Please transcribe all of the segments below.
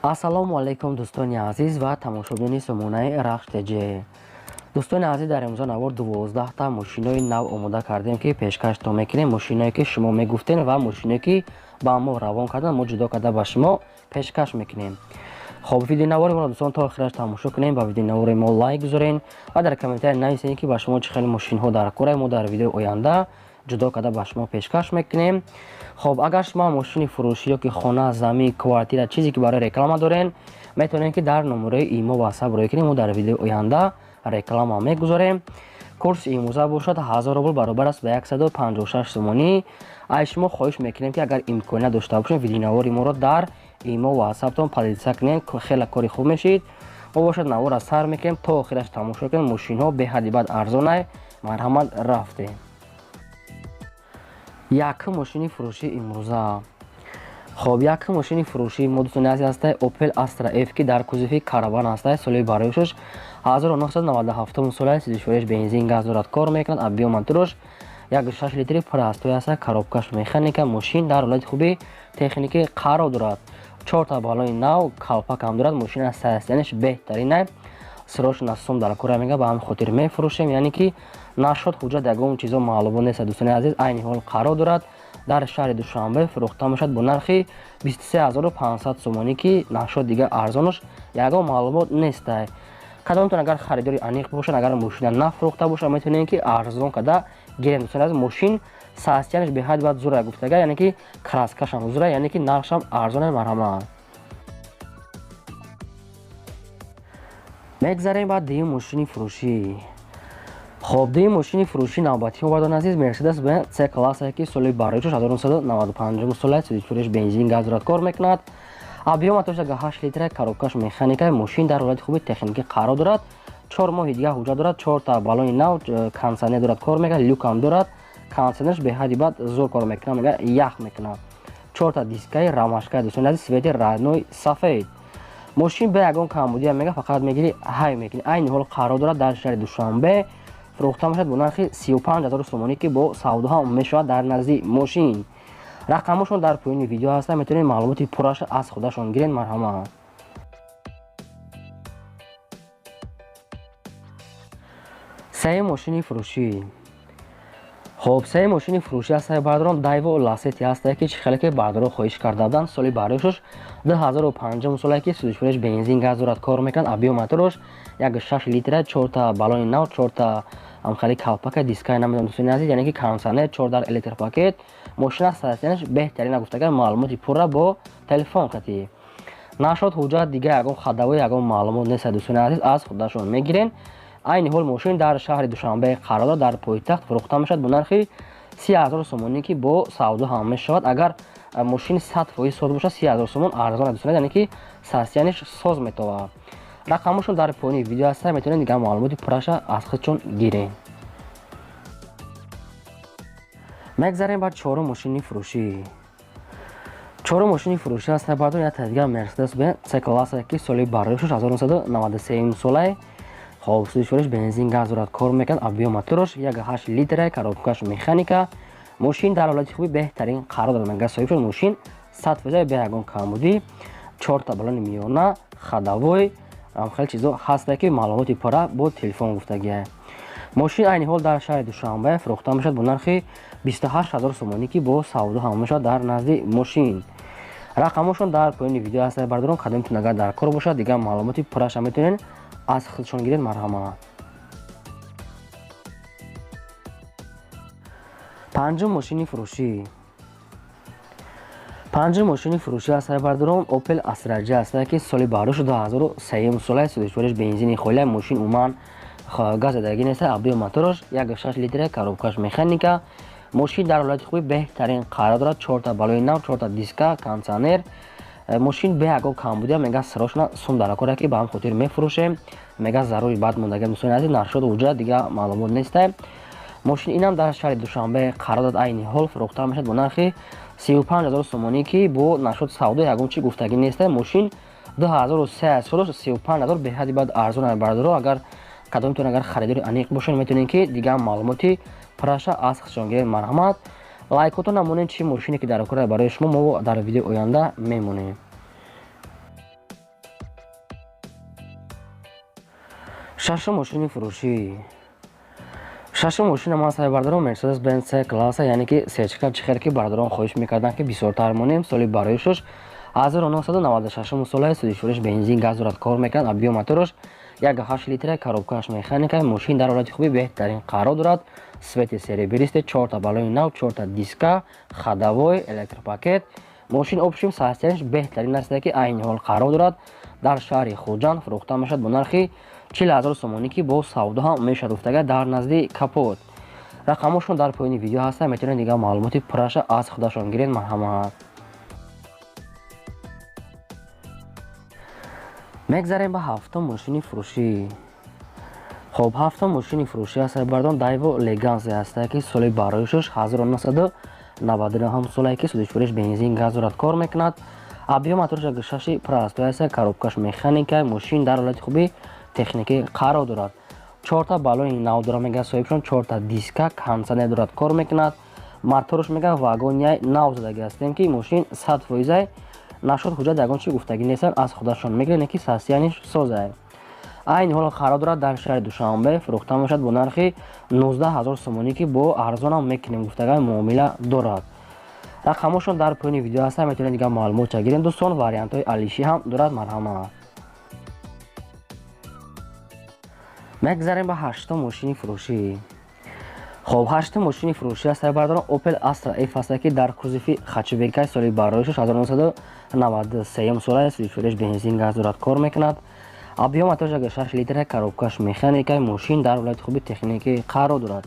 ассалому алайкум дӯстони азиз ва тамошобини сомонаи рахштеҷе. дӯстони азиз, дар имрӯза навор 12та мошинои нав омода кардем ки пешкашто мекунем. Мошиное ки шумо мегуфтен ва мошиное ки ба мо равон кардан мо ҷудо карда ба шумо пешкаш мекунем. хоб, видеонавори моро дӯстон то охираш тамошо кунем. Ба видеонавори мо лайк гузорен ва дар комментария нависед ки ба шумо чӣ хеле мошинҳо дар кора мо дар видеои оянда ҷудо карда ба шумо пешкаш мекунем. хоб, агар шумо мошини фурӯшӣ ё ки хона, замин, квартира чизе ки барои реклама дорен, метавонед ки дар номераи имо ва ватсап рӯй кунед. мо дар видеои оянда реклама мегузорем. курси имрӯза бошад 1000 рубл баробар аст ба 156 сомонӣ. аз шумо хоҳиш мекунем ки агар имконият дошта бошед видеонавори моро дар имо ва ватсаптон подписа кунед. хеле кори хуб мешид. мо бошад навора сар мекунем то охираш тамошо кунед. мошинҳо беҳади бад арзонай. марҳамат, рафтем. Якум мошини фурӯшии имрӯза. хоб, якум мошини фурӯшии мо дӯстони азиз ҳастай Opel Astra F ки дар кузуфи караван ҳастай. соли бароишаш 1997 солай 34 бензин газ дорад, кор мекунад. объёматурош 1.6 литри простой ҳастай. коробкаш механика. мошин дар ҳолати хуби техникӣ қарор дорад. 4 балони нав, калпак ҳам дорад. мошина состоянияш беҳтаринай. срочно сум дар кора мега ба ҳамин хотир мефурӯшем, яъне ки нашод ҳуҷҷат ягон чизо маълумот нест. дӯстони азиз, айни ҳол қарор дорад. дар шаҳри душанбе фурӯхта мешавад бо нархи 23500 сомонӣ ки нашод дига арзонаш ягон маълумот нестай. кадомтон агар харидори аниқ бошад, агар мошина нафурӯхта бошад, метавонем ки арзон карда гирем. дӯстони азиз, мошин состоянияш беҳад бад зура гуфтага, яъне ки краскашам зура, яъне ки нархшам арзонай. марҳамат. мегзарем ба дуюм мошини фурӯшӣ. хоб, дуюм мошини фурӯшии навбатии мо бардон азиз Mercedes-Benz C класса ки соли бароишаш 1995 солай 34 бензин газ дорад, кор мекунад. объёматош 8 литр, коробкаш механика. мошин дар ҳолати хуби техникӣ қарор дорад. 4 моҳи дига ҳуҷҷат дорад. 4 балони нав, кондитсионер дорад, кор мекунад. люкам дорад. кондитсионерш беҳади бад зур кор мекунад, мега ях мекунад. 4 дискаи рамашка, дӯстони азиз свети радной сафед. мошин ба ягон камбудия мега фақат мегири ҳай мекунӣ. айни ҳол қарор дорад дар шаҳри душанбе фурӯхта мешавад бо нархи 35000 сомонӣ ки бо савдо ҳам мешавад дар назди мошин. рақамошон дар поёни видео ҳастанд, метавонед маълумоти пурраша аз худашон гиред. марҳамат. сеюм мошини фурӯшӣ. хоб, сеюм мошини фурӯшӣ ҳастай бардорам Daewoo Lacetti ҳастай ки чӣ хеле ки бардорон хоҳиш карда буданд. соли бароишаш 2005 солай ки 34 бензин газ дорад, кор мекунад. объёматурош 1.6 литр, 4 балони нав, 4 амхали калпака, дискай намедонам дӯстони азиз, яъне ки кондитсионер, 4 электропакет. мошина состоянияш беҳтарина гуфтага маълумоти пурра бо телефон кати. нашод ҳуҷҷат дига ягон хадаво ягон маълумот нест. дӯстони азиз, аз худашон мегирен. айни ҳол мошин дар шаҳри душанбе қарор дорад. дар пойтахт фурӯхта мешавад бо нархи 30000 сомонӣ ки бо савдо ҳам мешавад. агар мошин 100% соз бошад 30000 сомон арзон аст, яъне ки состоянияш соз метавад. рақамошон дар поёни видео ҳаста, метавонед дига маълумоти пурраша аз худшон гирен. мегзарем ба чорум мошини фурӯшӣ. чорум мошини фурӯшӣ ҳастай бардор як дига Mercedes-Benz C класса ки соли бароишаш 1993 солай. хоб, 34 бензин газ дорад, кор мекунад. объёматурош 1.8 литр, коробкаш механика. мошин дар ҳолати хуби беҳтарин қарор дорад. мега соҳиб шуд мошин 100% бе ягон камбудӣ. 4 балони миёна, хадавой хеле чизо ҳастай ки маълумоти пурра бо телефон гуфтагиай. мошин айни ҳол дар шаҳри душанбе фурӯхта мешавад бо нархи 28000 сомонӣ ки бо савдо ҳам мешавад дар назди мошин. рақамошон дар поёни видео ҳастай бардорам. кадомтон агар дар кор бошад дига маълумоти пурраша метавонед аз худшон гиред. марҳамат. панҷум мошини фурӯшӣ. панҷум мошини фурӯшӣ ҳастай бардорам Opel Astra J ҳастай ки соли бароиш 2003 солай 34 бензини холия. мошин умуман газадагӣ нест. объёматурош 1.6 литр, коробкаш механика. мошин дар ҳолати хуби беҳтарин қарор дорад. 4 балони нав, 4 диска, кондитсионер. мошин бе ягон камбудия мега срочно сум дар кора ки ба ҳам хотир мефурӯшем. мега зарури бад мондаги дӯстони азиз нашод ҳуҷҷат дига маълумот нестай. мошин инам дар шаҳри душанбе қарор дорад. айни ҳол фурӯхта мешавад бо нархи 35000 сомонӣ ки бо нашод савдо ягон чи гуфтагӣ нестай. мошин 2003 солаш 35000 беҳади бад арзон бардоро. агар кадомтон агар харидори аниқ бошед, метавонед ки дига маълумоти пурраша аз худшон гиред. марҳамат. лайкотон намонед чӣ мошине ки дар кора барои шумо мо дар видеои оянда мемонем. шашум мошини фурӯшӣ. Шашум мошина ман саҳи бардорам Mercedes Benz C класса, яъне ки сечка чихер ки бардорон хоҳиш мекарданд ки бисёртар монем. Соли барои шуш 1996 солаи судишвориш бензин газ дорад, кор мекунад. Объем мотораш 1.8 литра, коробкааш механика. Мошин дар ҳолати хуби беҳтарин қарор дорад. Свети серебристи, 4 та балони нав, 4 та диска, ходовой, электропакет. мошин обшим состоянияш беҳтарин аст ки айни ҳол қарор дорад. дар шаҳри Хуҷанд фурӯхта мешавад бо нархи 40,000 сомонӣ ки бо савдо ҳам мешавад уфтага дар назди Капот. рақамошон дар поёни видео ҳаста, метавонед дигар маълумоти пурраша аз худашон гиред. марҳамат. мегзарем ба ҳафтум мошини фурӯшӣ. хоб ҳафтум мошини фурӯшӣ аст бардон Daewoo Legancy аст ки соли барои шуш 1999 солае ки судишвориш бензин газ дорад, кор мекунад. объем мотораш 1.6 простой аст, коробкаш механика. мошин дар ҳолати хуби техникӣ қарор дорад. 4 та балони нав дорад мега соҳибшон, 4 та диска, кондитсионер дорад, кор мекунад. мотораш мега вагония нав задаги астем ки мошин 100% нашуд ҳуҷҷат ягон чи гуфтагӣ нестанд, аз худашон мегиранд ки состоянияш соза. айни ҳол қарор дорад дар шаҳри Душанбе фурӯхта мешавад бо нархи 19000 сомонӣ ки бо арзонам мекунем гуфтага муомила дорад. рақамошон дар поёни видео ҳаста, метавонед дигар маълумота гиред. дӯстон вариантҳои алишӣ ҳам дорад. марҳамат. мегзарем ба ҳаштум мошини фурӯшӣ. хоб ҳаштум мошини фурӯшӣ аст бардорам Opel Astra F аст ки дар кузуфи хачбекай соли барои 1993 сола судишвориш бензин газ дорад, кор мекунад. объем мотораш 1.6 литра, коробкаш механика. мошин дар ҳолати хуби техникӣ қарор дорад.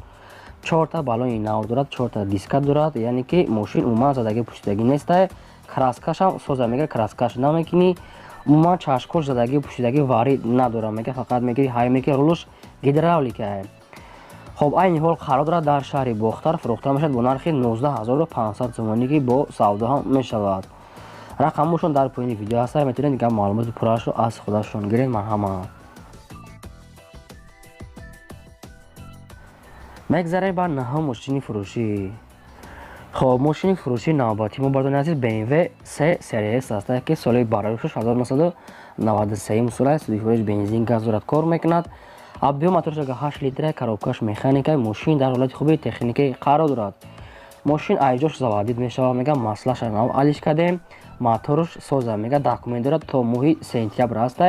4 та балони нав дорад, 4 та диска дорад, яъне ки мошин умуман задаги пӯшидагӣ неста. краскашам соза мега, краскаш намекунӣ. умуман чашкош задаги пӯшидагӣ варид надорад мега, фақат мегири ҳай меки рулш гидравлика. хоб айни ҳол қарор дорад дар шаҳри Бохтар фурӯхта мешавад бо нархи 19500 сомонӣ ки бо савдо ҳам мешавад. рақамошон дар поёни видео ҳаста, метавонед дигар маълумоти пуррашро аз худашон гиред. марҳамат. мегзарем ба наҳум мошини фурӯшӣ. хоб мошини фурӯшии навбатӣ мо бардони азиз BMW C серия S аст ки соли барои 1993 сола судишвориш бензин газ дорад, кор мекунад. объем мотораш 1.8 литра, коробкаш механика. мошин дар ҳолати хуби техникӣ қарор дорад. мошин айҷош заводид мешавад мега, маслаша нав алиш кардем. мотораш соза мега, документ дорад то моҳи сентябр аст.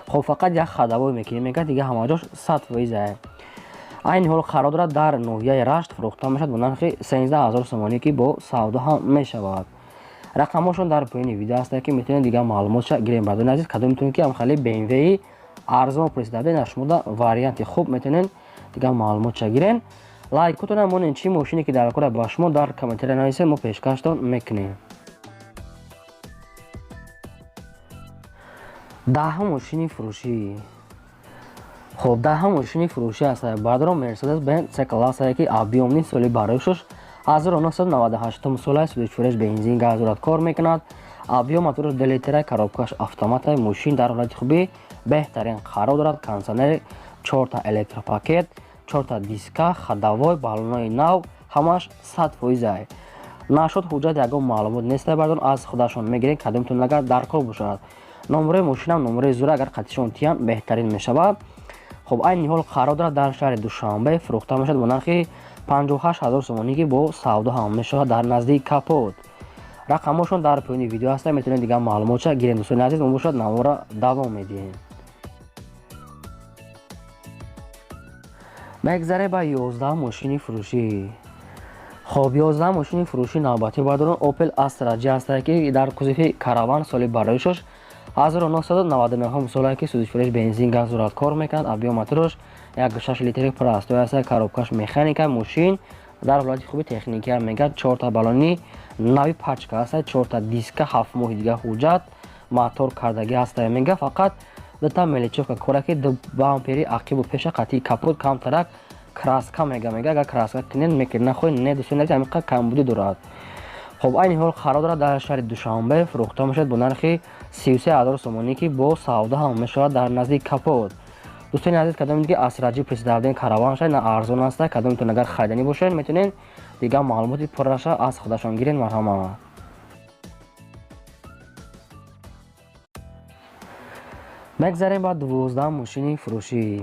хоб фақат як ходовой мекунем мега, дигар ҳамаҷош 100%. айни ҳол қарор дорад дар ноҳияи Рашт фурӯхта мешавад бо нархи 13000 сомонӣ ки бо савдо ҳам мешавад. рақамошон дар поёни видео аст ки метавонед дигар маълумотша гирем. бардони азиз кадомитон ки ҳамхали BMW арзон пресдаве нашмуда варианти хуб, метавонед дигар маълумотша гирен. лайкотона монен чӣ мошине ки дар кора ба шумо дар комментария нависед, мо пешкаштон мекунем. даҳум мошини фурӯшӣ. хоб даҳум мошини фурӯшӣ аст бардорам Mercedes Benz C класса ки объемни соли барои шуш 1998 сола судишвориш бензин газ дорад, кор мекунад. объем мотораш 2 литра, коробкаш автомата. мошин дар ҳолати хуби беҳтарин қарор дорад. кондитсионер, 4 та электропакет, 4 та диска, ходовой, балонои нав, ҳамаш 100%. нашуд ҳуҷҷат ягон маълумот неста бардон аз худашон мегиред кадомитон агар дар кор бошад. номерои мошинам номерои зура агар қатишон тиян беҳтарин мешавад. хоб айни ҳол қарор дорад дар шаҳри Душанбе фурӯхта мешавад бо нархи 58000 сомонӣ ки бо савдо ҳам мешавад дар назди Капот. рақамошон дар поёни видео ҳаста, метавонед дигар маълумотша гиред. дӯстони азиз, мо бошад навора давом медиҳем. мегзарем ба 11 мошини фурӯшӣ. хоб 11 мошини фурӯшии навбатӣ бардорам Opel Astra J аст ки дар кузуфи караван соли барои шуш 1999 сола ки судишвориш бензин газ дорад, кор мекунад. объем мотораш 1.6 литри простой аст, коробкаш механика. мошин дар ҳолати хуби техникӣ мега, 4 та балони нави пачка аст, 4 та диска, 7 моҳи дигар ҳуҷҷат, мотор кардагӣ аст мега, фақат 2 та меличовка кора ки 2 бампери ақибу пеша қатъи Капот камтарак краска мега, агар краска кинед мекунед, нахоҳед не дӯстони азиз, ҳамиқа камбудӣ дорад. хоб айни ҳол қарор дорад дар шаҳри Душанбе фурӯхта мешавад бо нархи 33000 сомонӣ ки бо савдо ҳам мешавад дар назди Капот. дӯстони азиз, кадомитон ки Astra J пресдавадаи караван шаҳр на арзон аст, кадомитон агар хариданӣ бошед, метавонед дигар маълумоти пурраша аз худашон гиред. марҳамат. мегзарем ба 12 мошини фурӯшӣ.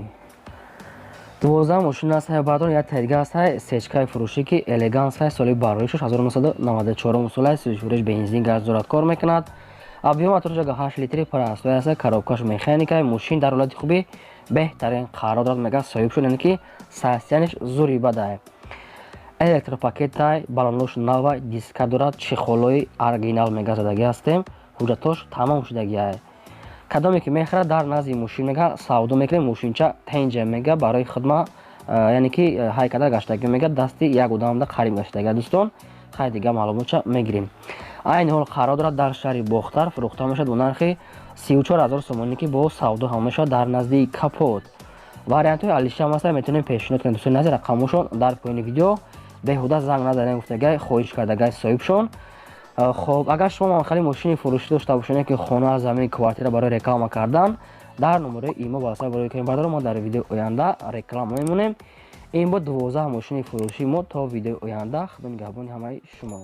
12 мошин аст баъдон як тайдга аст сечкаи фурӯшӣ ки элеганс соли барои 1994 сола фурӯш бензин газ дорад кор мекунад. объем атрожа 8 литри параст аст коробкаш механикаи мошин дар ҳолати хубӣ беҳтарин қарор дорад мега соҳиб шуд яъне ки састияниш зури бадай электропакетай балонош нава диска дорад чехолои оригинал мега задагӣ астем ҳуҷҷатош тамом шудагиай кадоме ки мехарад дар назди мошин мега савдо мекунем мошинча тенҷа мега барои хидмат яъне ки ҳайкада гаштагӣ мега дасти як одамда қариб гаштагиа дӯстон хай дига маълумотша мегирем айни ҳол қарор дорад дар шаҳри бохтар фурӯхта мешавад бо нархи 34 000 сомонӣ ки бо савдо ҳам мешавад дар назди капот вариантҳои алишам аст метавонем пешниҳод кунем дӯстони назди рақамҳошон дар поёни видео беҳуда занг назанем гуфтагай хоҳиш кардагай соҳибшон. хоб агар шумо махали мошини фурӯшӣ дошта бошед ки хона замин квартира барои реклама кардан дар номерои имо ба васита барои бардор мо дар видеои оянда реклама мемонем ин бо 12 мошини фурӯшӣ мо то видеои оянда худо нигаҳбони ҳамаи шумо.